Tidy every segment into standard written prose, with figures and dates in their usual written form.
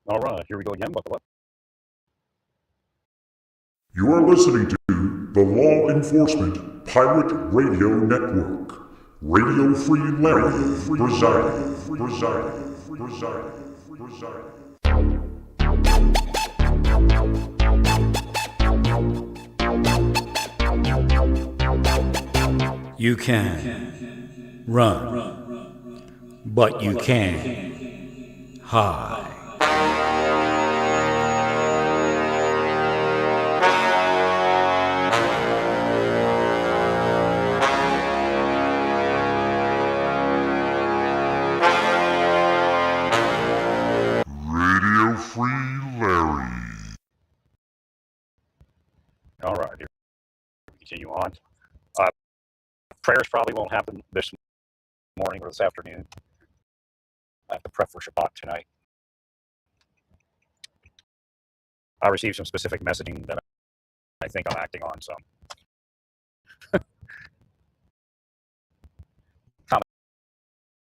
All right, here we go again. Buckle up. You are listening to the Law Enforcement Pirate Radio Network. Radio Free Larry presiding. You can run, but you can't hide. Radio Free Larry. All right, here we continue on. Prayers probably won't happen this morning or this afternoon. I have to prep for Shabbat tonight. I received some specific messaging that I think I'm acting on, so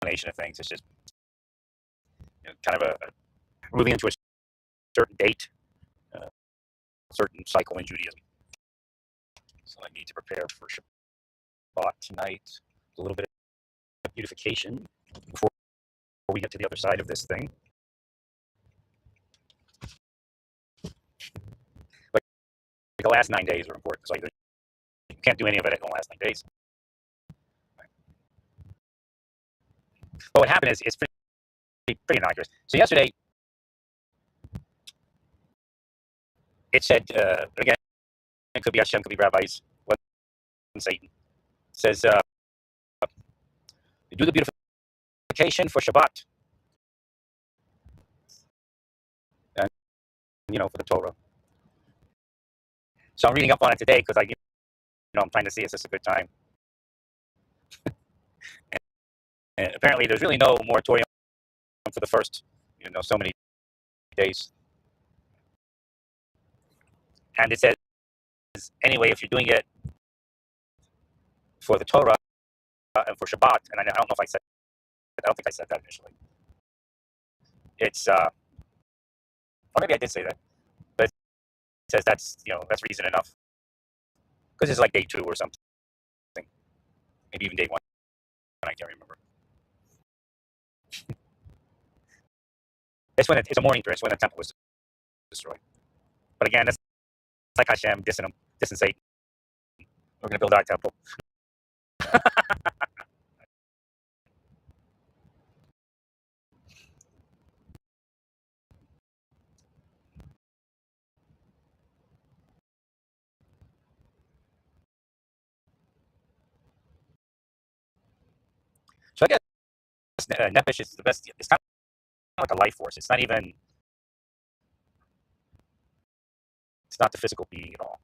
combination of things. It's just kind of a moving into a certain date, certain cycle in Judaism. So I need to prepare for Shabbat tonight. A little bit of beautification before we get to the other side of this thing. Like the last 9 days are important because you can't do any of it in the last 9 days. But what happened is it's pretty innocuous. So yesterday, it said, again, it could be Hashem, could be rabbis, what Satan says, do the beautification for Shabbat. And, for the Torah. So I'm reading up on it today because I'm trying to see is this a good time. and apparently there's really no moratorium for the first, so many days. And it says, anyway, if you're doing it for the Torah and for Shabbat, and I don't know if I don't think I said that initially. It's, or maybe I did say that, but it says that's reason enough. Because it's like day 2 or something. Maybe even day 1, I can't remember. It's a mourning period. It's when the temple was destroyed. But again, it's like Hashem dissing Satan. We're going to build our temple. So I guess Nefesh is the best. It's kind of like a life force. It's not the physical being at all.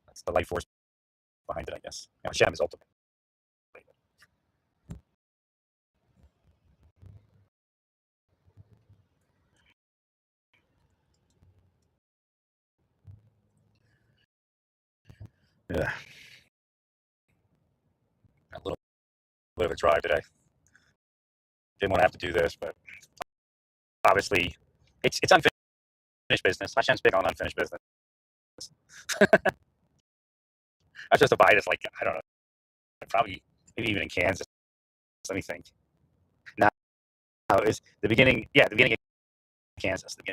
That's the life force behind it, I guess. Hashem is ultimate. Yeah. A little bit of a drive today. Didn't want to have to do this, but obviously it's unfinished business. Hashem's big on unfinished business. That's just a bias, like, I don't know, probably maybe even in Kansas. Let me think. Now is the beginning of Kansas. I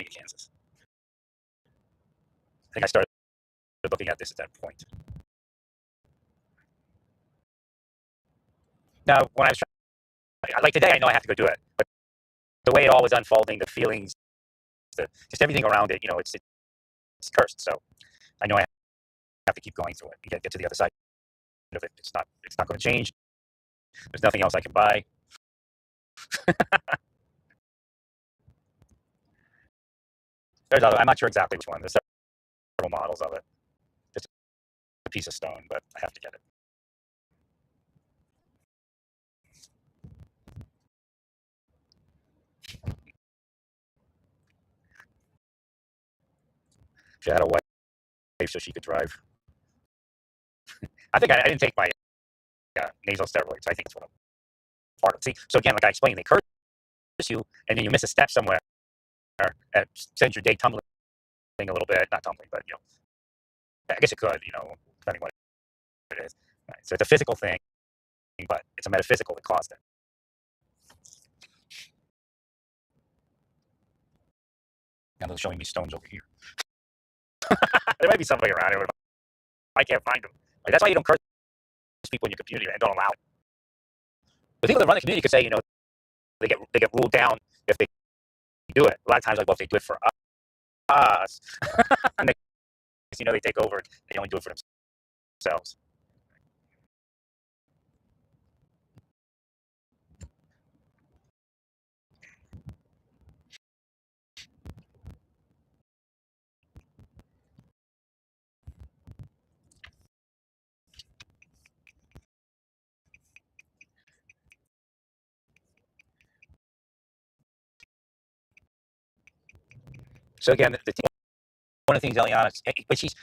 think I started looking at this at that point. Now, when I was like today, I know I have to go do it, but the way it all was unfolding, the feelings, just everything around it, it's cursed. So I know I have to keep going through it and get to the other side of it. It's not going to change. There's nothing else I can buy. I'm not sure exactly which one. There's several models of it. It's a piece of stone, but I have to get it. She had a wife so she could drive. I think I didn't take my nasal steroids. I think it's what I'm part of. See, so again, like I explained, they curse you, and then you miss a step somewhere, and sends your day tumbling a little bit. Not tumbling, but I guess it could, depending what it is. Right. So it's a physical thing, but it's a metaphysical that caused it. Now they're showing me stones over here. There might be somebody around here, but I can't find them. Like, that's why you don't curse people in your community and don't allow it. The people that run the community could say, they get ruled down if they do it. A lot of times, like, well, if they do it for us, and they take over. They only do it for themselves. So again, one of the things Eliana, but she's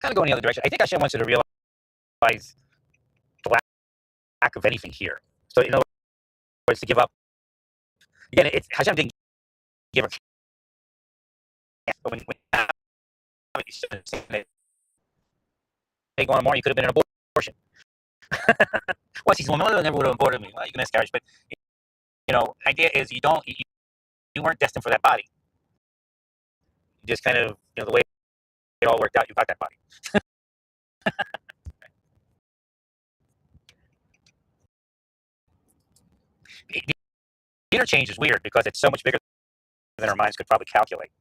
kind of going the other direction. I think Hashem wants her to realize the lack of anything here. So in other words, to give up. Again, Hashem didn't give her. But when you take one more, you could have been an abortion. Well, she's my mother never would have aborted me. Well, you can miscarriage, but idea is you weren't destined for that body. You just kind of the way it all worked out, you got that body. The interchange is weird because it's so much bigger than our minds could probably calculate.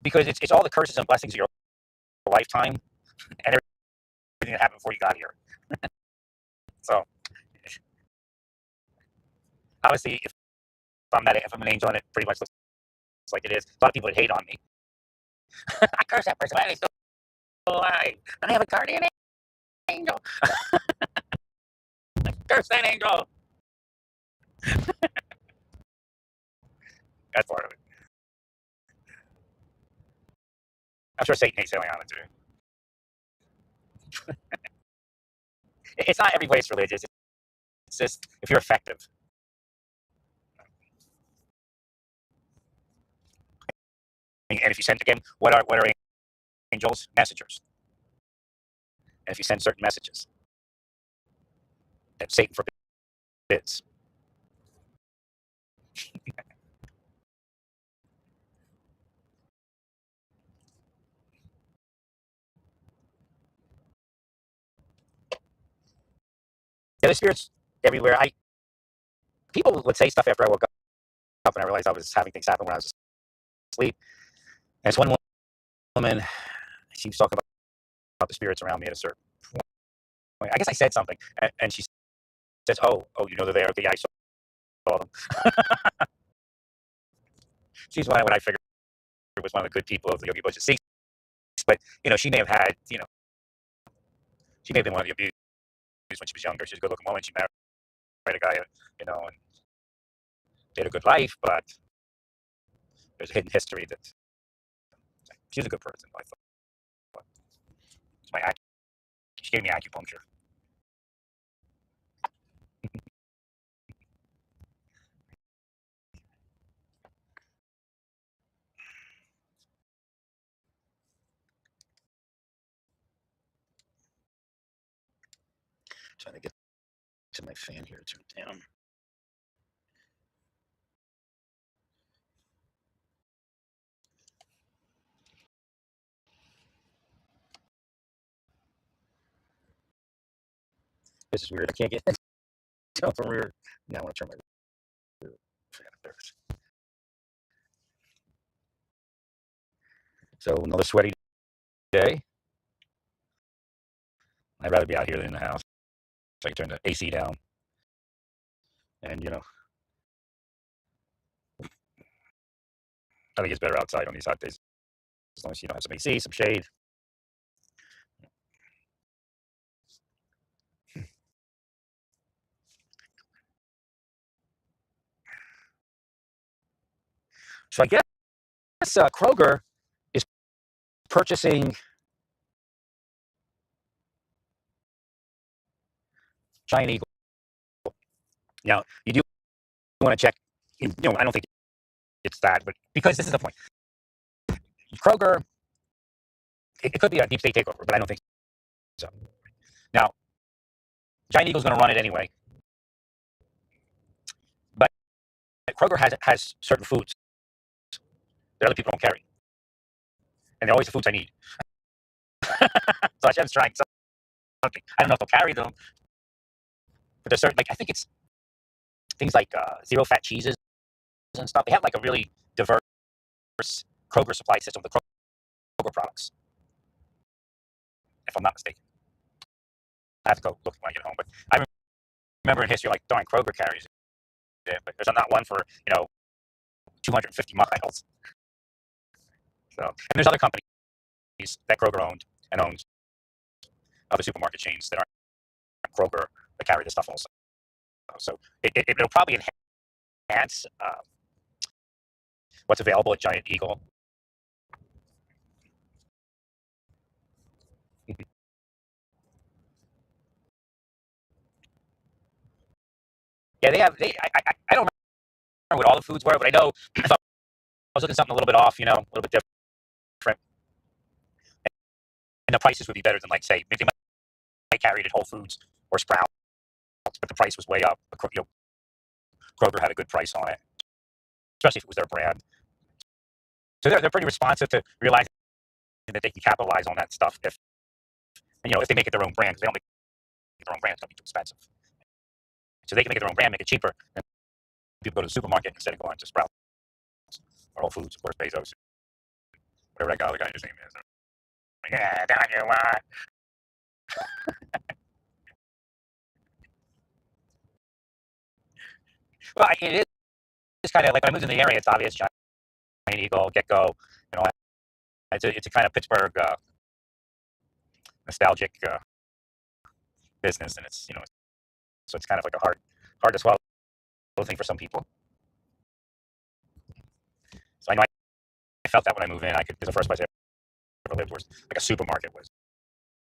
Because it's all the curses and blessings of your lifetime and everything that happened before you got here. So obviously, if I'm an angel and it pretty much looks like it is, a lot of people would hate on me. I curse that person. Why are they still alive? I have a guardian angel. I curse that angel. That's part of it. I'm sure Satan hates Eliana too. It's not every way it's religious. It's just if you're effective. And if you send, again, what are angels? Messengers. And if you send certain messages, that Satan forbids. The spirits everywhere. People would say stuff after I woke up and I realized I was having things happen when I was asleep. And it's one woman, she was talking about the spirits around me at a certain point. I guess I said something, and she says, "Oh, they're there. Okay, yeah, I saw them." She's what I figured was one of the good people of the Yogi Bush's Sikhs, but she may have had, she may have been one of the abused when she was younger. She's a good-looking woman. She married a guy, and they had a good life, but there's a hidden history that she's a good person. I thought she gave me acupuncture. Trying to get to my fan here to turn down. This is weird. I can't get it from rear. Now I want to turn my rear fan up there. So another sweaty day. I'd rather be out here than in the house. So I can turn the AC down. And I think it's better outside on these hot days. As long as you don't have some AC, some shade. So I guess Kroger is purchasing Giant Eagle. Now, you do want to check, I don't think it's that, but because this is the point. Kroger, it could be a deep state takeover, but I don't think so. Now, Giant Eagle's going to run it anyway, but Kroger has certain foods that other people don't carry, and they're always the foods I need. So Hashem's trying something. I don't know if they'll carry them, but there's certain, like, I think it's things like zero fat cheeses and stuff. They have like a really diverse Kroger supply system with Kroger products, if I'm not mistaken. I have to go look when I get home, but I remember in history, like, darn, Kroger carries it, but there's not one for 250 miles. So, and there's other companies that Kroger owned and owns, other supermarket chains that aren't Kroger that carry this stuff also. So it'll probably enhance what's available at Giant Eagle. Yeah, they have. I don't remember what all the foods were, but I know if I was looking something a little bit off, a little bit different, and the prices would be better than, like, say, maybe I carried at Whole Foods or Sprouts, but the price was way up. Kroger had a good price on it, especially if it was their brand. So they're pretty responsive to realizing that they can capitalize on that stuff if they make it their own brand. Because they don't make it their own brand, it's going to be too expensive. So they can make it their own brand, make it cheaper, and people go to the supermarket instead of going to Sprouts or Whole Foods or Bezos, whatever that other guy's name is. Yeah, down you want. Well, it is kind of like when I moved in the area. It's obvious, Giant Eagle, Get Go. It's a kind of Pittsburgh nostalgic business, and it's so it's kind of like a hard to swallow thing for some people. So I know I felt that when I moved in. Because the first place I ever lived was like a supermarket was.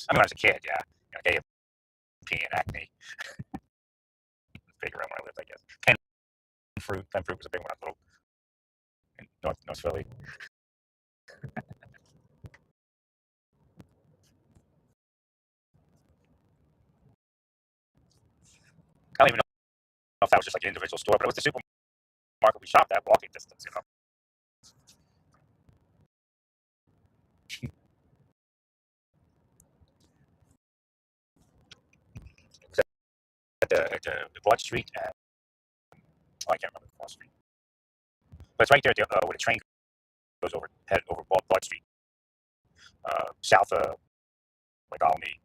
I mean, when I was a kid, yeah, A&P and Acme. It's big around where I lived, I guess. Penn Fruit was a big one. I was little in North Philly. I don't even know if that was just like an individual store, but it was the supermarket we shopped at, walking distance. At the Broad Street, and I can't remember the Broad Street, but it's right there where the train goes head over Broad Street, south of like Almy,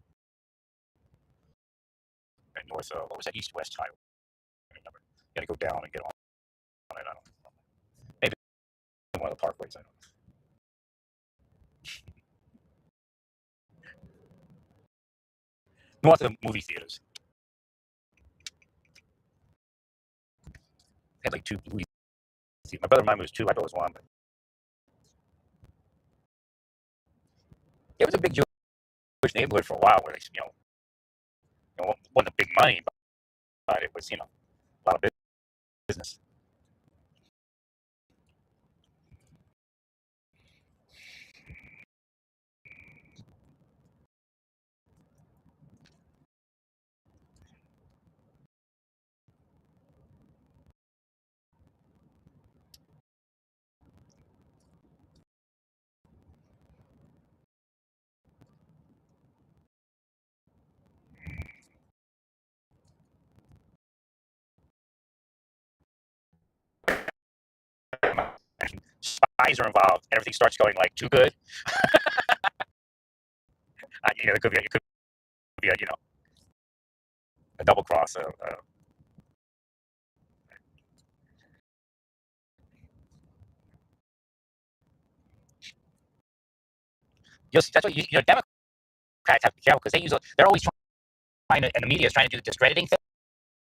and north of, what was that, east-west highway? I don't remember. You got to go down and get on it. I don't know. Maybe one of the parkways. I don't know. North of the movie theaters. They had like two movie theaters. My brother and mine was two. I thought it was one, but it was a big Jewish neighborhood for a while where they, wasn't big money, but it was, a lot of business. And spies are involved, and everything starts going like too good. It could be a double cross. That's what Democrats have to be careful because they're always trying to, and the media is trying to do the discrediting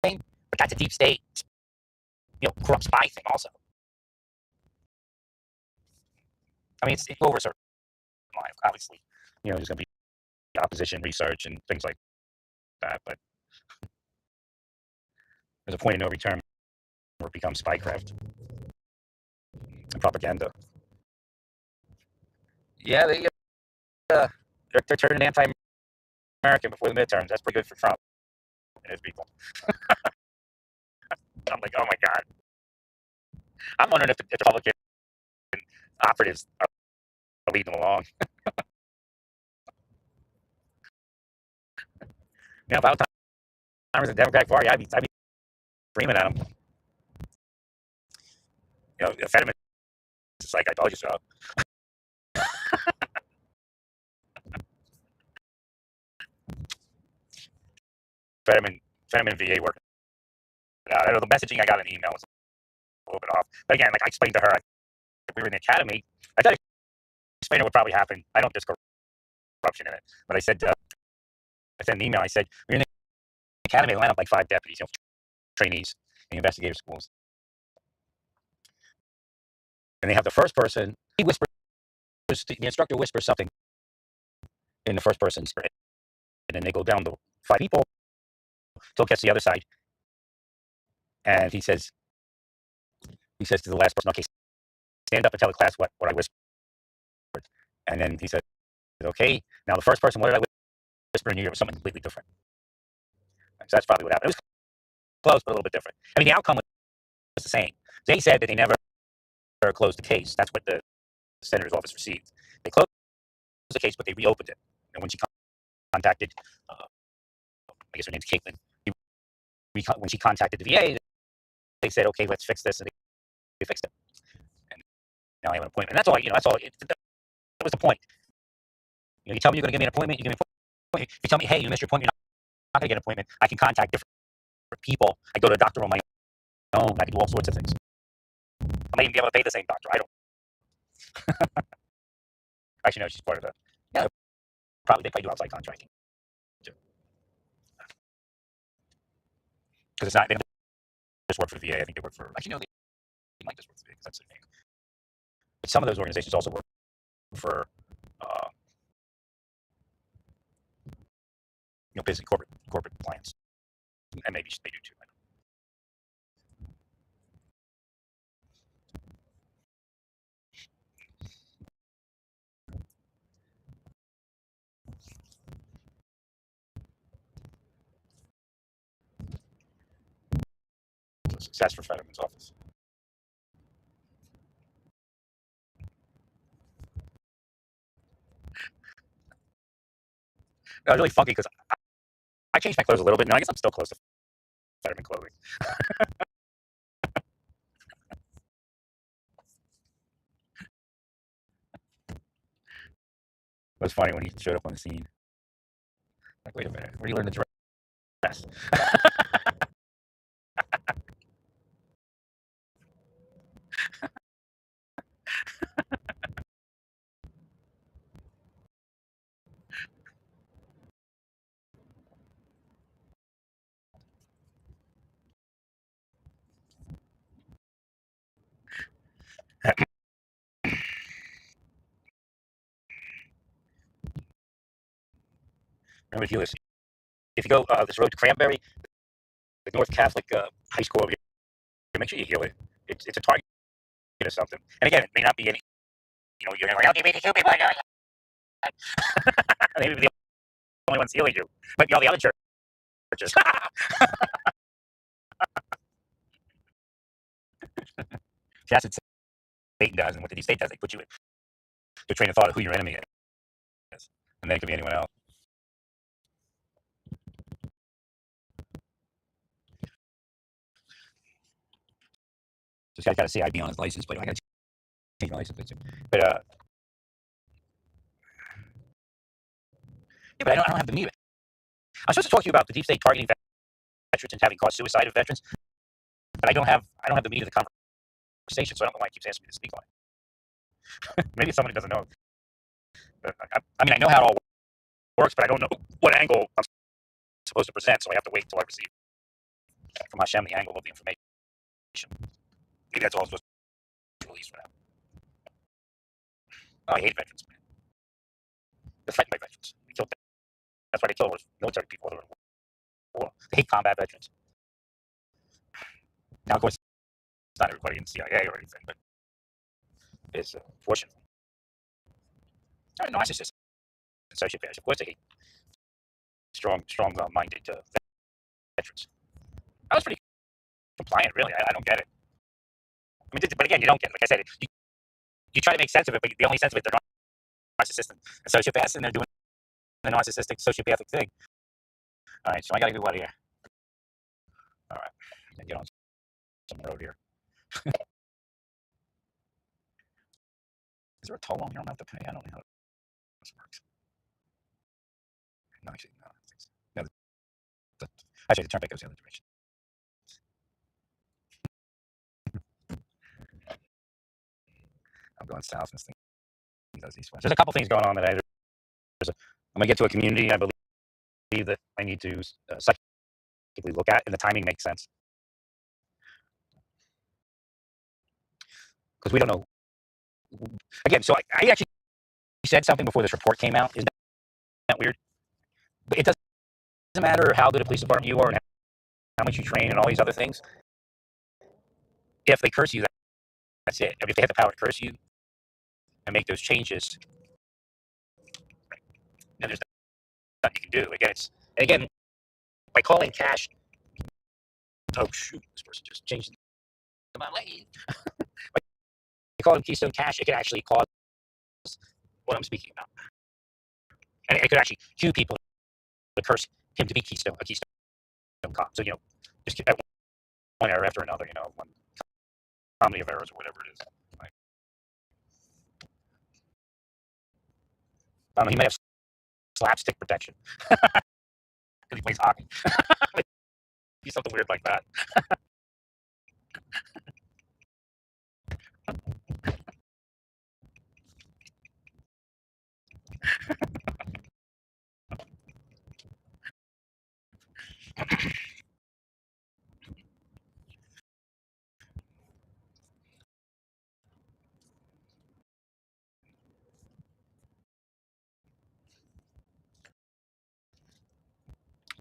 thing, but that's a deep state, corrupt spy thing also. I mean, it's over a certain line, obviously. There's going to be opposition research and things like that, but There's a point of no return where it becomes spycraft and propaganda. Yeah, they're turning anti-American before the midterms. That's pretty good for Trump and his people. I'm like, oh my god. I'm wondering if the Republican operatives are leading them along. You know, if I was a Democratic Party, I'd be screaming at them. You know, Fetterman is like, I told you so. Fetterman VA working out. I know the messaging I got in the email was a little bit off. But again, like I explained to her, if we were in the academy, I tried to explain what would probably happen. I don't discuss corruption in it. But I said in the email, I said, we're in the academy, line up like 5 deputies, you know, trainees in investigative schools. And they have the first person, he whispers, the instructor whispers something in the first person's spirit. And then they go down to 5 people till it gets to the other side. And he says to the last person, okay, stand up and tell the class what I whispered. And then he said, okay, now the first person, what did I whisper in your ear? It was something completely different. So that's probably what happened. It was close, but a little bit different. I mean, the outcome was the same. They said that they never closed the case. That's what the senator's office received. They closed the case, but they reopened it. And when she contacted, I guess her name's Caitlin, when she contacted the VA, they said, okay, let's fix this. And they fixed it. And now I have an appointment. And that's all, that's all. That was the point. You tell me you're going to give me an appointment, you give me an appointment. You tell me, hey, you missed your appointment, you're not going to get an appointment. I can contact different people. I go to a doctor on my own. I can do all sorts of things. I may even be able to pay the same doctor. I don't. Actually, no, she's part of the. Yeah, they probably do outside contracting too. Because it's not, they don't just work for the VA. I think they work for. Actually, no, they might just work for the VA because that's their name. But some of those organizations also work for, busy corporate clients, and maybe they do too. So success for Fetterman's office. It was really funky because I changed my clothes a little bit. Now I guess I'm still close to Fetterman clothing. It was funny when he showed up on the scene. Like, wait a minute, where do you learn to dress? Remember, if you go this road to Cranberry, the North Catholic high school over here, make sure you heal it. It's a target or something. And again, it may not be any, you're like LGBTQ people. They may be the only ones healing you. Might be all the other churches. That's what Satan does, and what the deep state does. They put you in to train of thought of who your enemy is, and then it could be anyone else. This guy's got a CIB on his license plate. I got to change my license plate too. But yeah, but I don't have the meat. I'm supposed to talk to you about the deep state targeting veterans and having caused suicide of veterans, but I don't have the meat of the conversation, so I don't know why he keeps asking me to speak on it. Maybe it's somebody who doesn't know. But I mean, I know how it all works, but I don't know what angle I'm supposed to present, so I have to wait until I receive from Hashem the angle of the information. Maybe that's all I'm supposed to release for now. Oh, I hate veterans, man. They're threatened by veterans. They killed them. That's why they kill military people that are in war. They hate combat veterans. Now, of course, it's not everybody in the CIA or anything, but it's fortunate. Narcissists and sociopaths, of course, they hate strong-minded veterans. I was pretty compliant, really. I don't get it. I mean, but again, you don't get it. Like I said, you try to make sense of it, but the only sense of it, they're narcissists and sociopaths, and they're doing the narcissistic, sociopathic thing. All right, so I got to go out of here. All right, and get on some road here. Is there a toll on here I'm going to have to pay? I don't know how this works. No, actually, no. No, actually, the turnpike goes the other direction. I'm going south, and this thing goes east-west. There's a couple things going on that I'm going to get to a community I believe that I need to psychically look at, and the timing makes sense. Because we don't know. Again, so I actually said something before this report came out. Isn't that weird? But it doesn't matter how good a police department you are and how much you train and all these other things. If they curse you, that's it. I mean, if they have the power to curse you and make those changes, then there's nothing you can do. Again, by calling cash, oh shoot, this person just changed my lane. By calling Keystone Cash, it could actually cause what I'm speaking about. And it could actually cue people to curse him to be a Keystone cop. So, just keep one error after another, one comedy of errors or whatever it is. Right? I don't know, he may have slapstick protection. Because he plays hockey. Be something weird like that.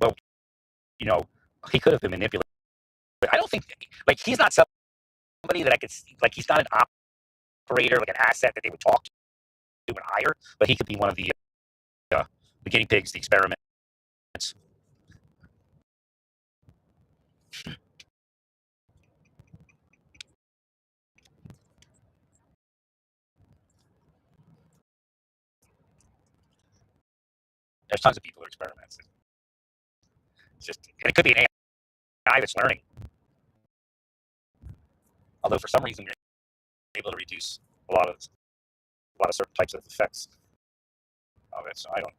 Well, he could have been manipulated. But I don't think, he's not somebody that I could see, he's not an operator, like an asset that they would talk to and hire, but he could be one of the guinea pigs, the experiments. There's tons of people who are experiments. And it could be an AI that's learning. Although for some reason you're able to reduce a lot of certain types of effects of it. So I don't.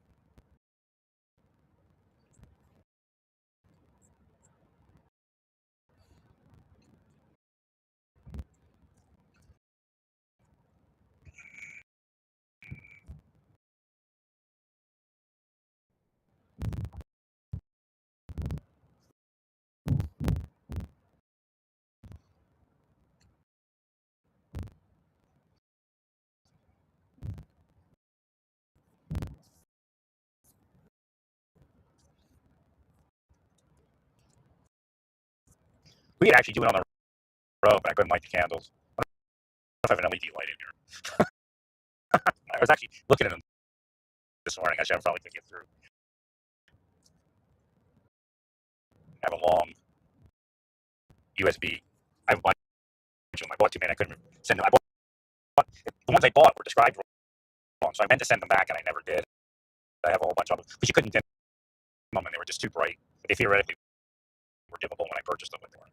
We could actually do it on the road, but I couldn't light the candles. I don't know if I have an LED light in here. I was actually looking at them this morning. I probably could get through. I have a long USB. I have a bunch of them. I bought too many. I couldn't send them. The ones I bought were described wrong, so I meant to send them back, and I never did. I have a whole bunch of them, but you couldn't dim them, and they were just too bright. But they theoretically were dimmable when I purchased them, but they weren't.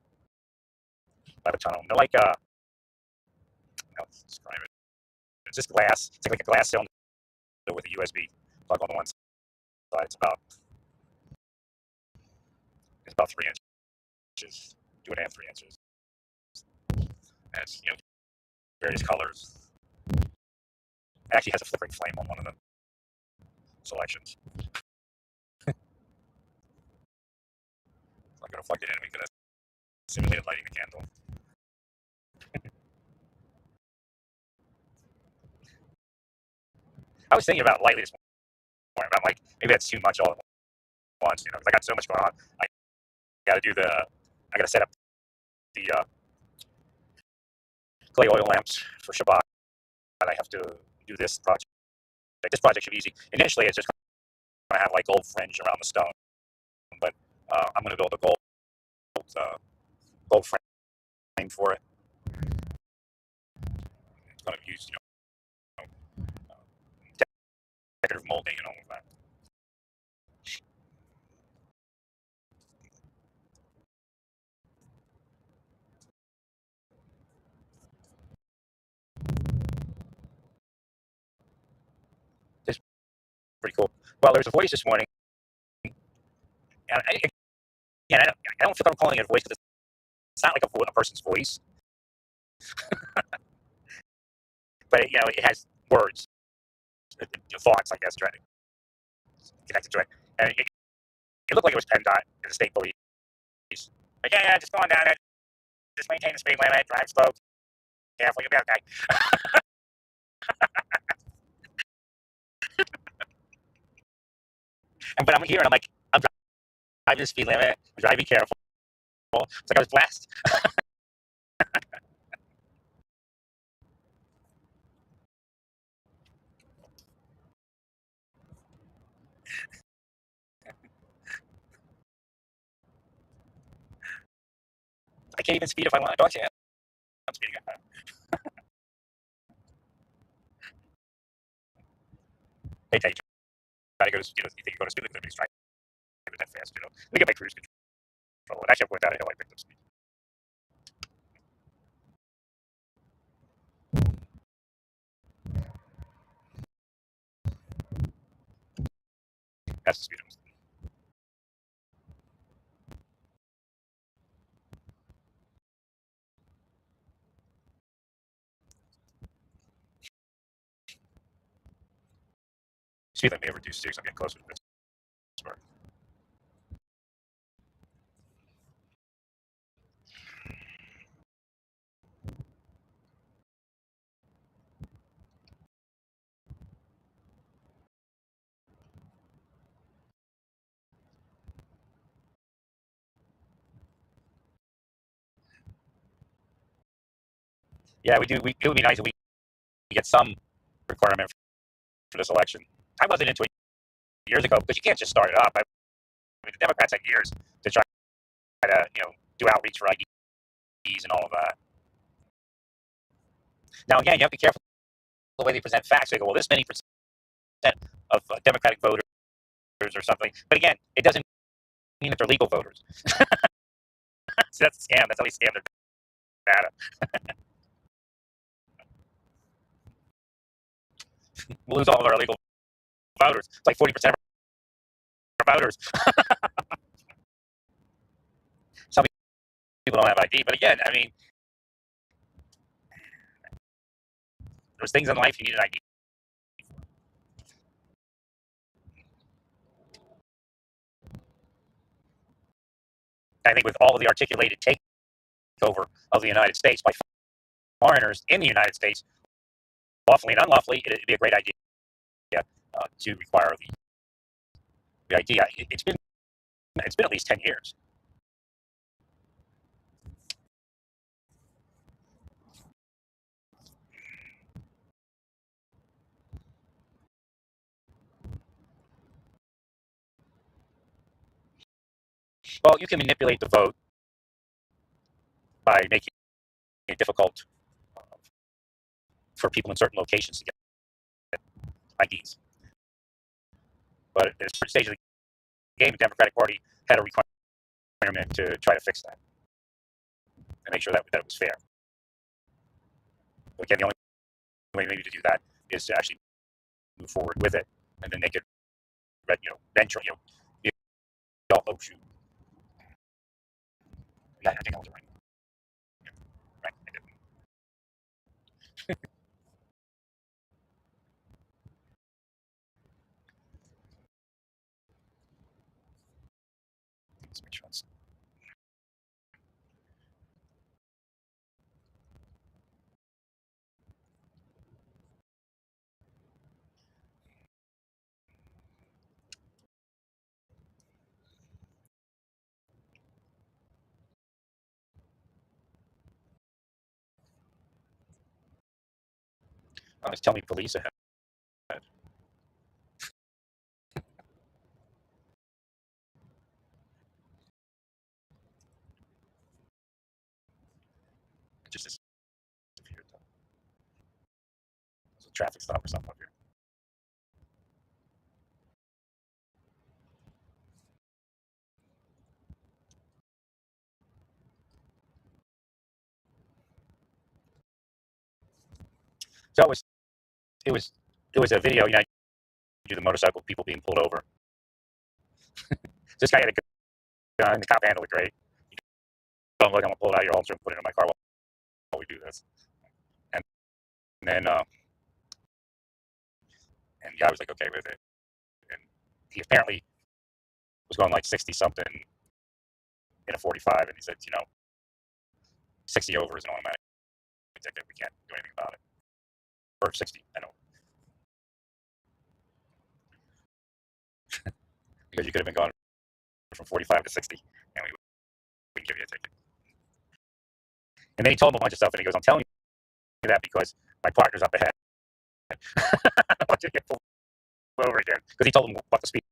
I have a ton of them. They're like, how to describe it? It's just glass. It's like a glass cylinder with a USB plug on the one side. It's about 3 inches, 2.5, 3 inches. And it's, various colors. It actually has a flickering flame on one of the selections. So I'm going to plug it in and we could have simulated lighting the candle. I was thinking about lightly this morning, but I'm like, maybe that's too much all at once, because I got so much going on. I got to set up the clay oil lamps for Shabbat. I have to do this project. This project should be easy. Initially, it's just going to have like gold fringe around the stone, but I'm going to build a gold frame for it. I'm going to use decorative molding and all of that. It's pretty cool. Well, there was a voice this morning, and I don't feel I'm calling it a voice because it's not like a person's voice, but it has words, thoughts, I guess, trying to connect to it. And it looked like it was PennDOT and the state police. Like, yeah, just go on down there, just maintain the speed limit, drive slow, careful, you'll be okay. But I'm here and I'm like, I'm driving the speed limit, I'm driving careful. It's like I was blessed. I can't even speed if I want to. Don't you? I'm speeding up. They tell you try to go to, you think you go to speed limit, but driving that fast, Let me get my cruise control. And actually, I went down a hill, I picked up speed. That's the speed limit. Speed limit may have reduced too, so I'm getting closer to Pittsburgh. Yeah, we do. It would be nice if we get some requirement for this election. I wasn't into it years ago because you can't just start it up. I mean, the Democrats had years to try to, do outreach for IDs and all of that. Now, again, you have to be careful the way they present facts. They go, well, this many percent of Democratic voters or something. But again, it doesn't mean that they're legal voters. So that's a scam. That's how they scam their data. We'll lose all of our illegal voters. It's like 40% of our voters. Some people don't have ID, but again, I mean, there's things in life you need an ID. I think with all of the articulated takeover of the United States by foreigners in the United States, lawfully and unlawfully, it'd be a great idea to require the ID. It's been at least 10 years. Well, you can manipulate the vote by making it difficult for people in certain locations to get IDs. But at a certain stage of the game, the Democratic Party had a requirement to try to fix that and make sure that it was fair. But again, the only way maybe to do that is to actually move forward with it, and then they could, venture, oh shoot, yeah, I think I was right. Yeah, right, I did. Let's make sure that's Just tell me police ahead. It just disappeared. There's a traffic stop or something up here. So it was it was a video. You know, do the motorcycle people being pulled over. This guy had a gun. The cop handled it great. So I'm like, I'm gonna pull it out of your holster and put it in my car while we do this. And then and the guy was like okay with it. And he apparently was going like 60 something in a 45, and he said, you know, 60 over is an automatic ticket. We can't do anything about it. Or 60, I know. Because you could have been going from 45 to 60, and we give you a ticket. And then he told him a bunch of stuff, and he goes, I'm telling you that because my partner's up ahead. I want you to get pulled over again. Because he told him what the speed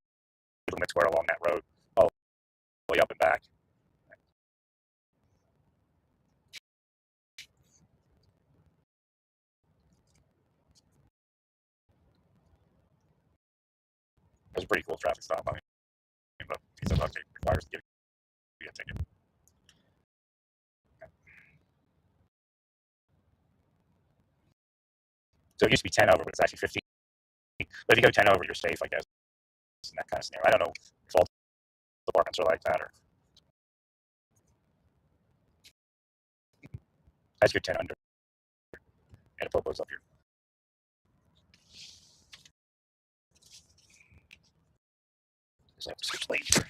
limits were along that road, all the way up and back. It was a pretty cool traffic stop. I mean, but he said, okay, requires to give you a ticket. So it used to be 10 over, but it's actually 15. But if you go 10 over, you're safe, I guess, in that kind of scenario. I don't know if all departments are like that or as you're 10 under. And a popo's up here. Just have to switch lanes here.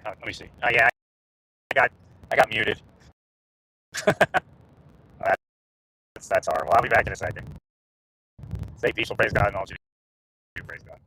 Let me see. Oh yeah, I got muted. That's horrible. I'll be back in a second. Stay peaceful, praise God, and all you do, praise God.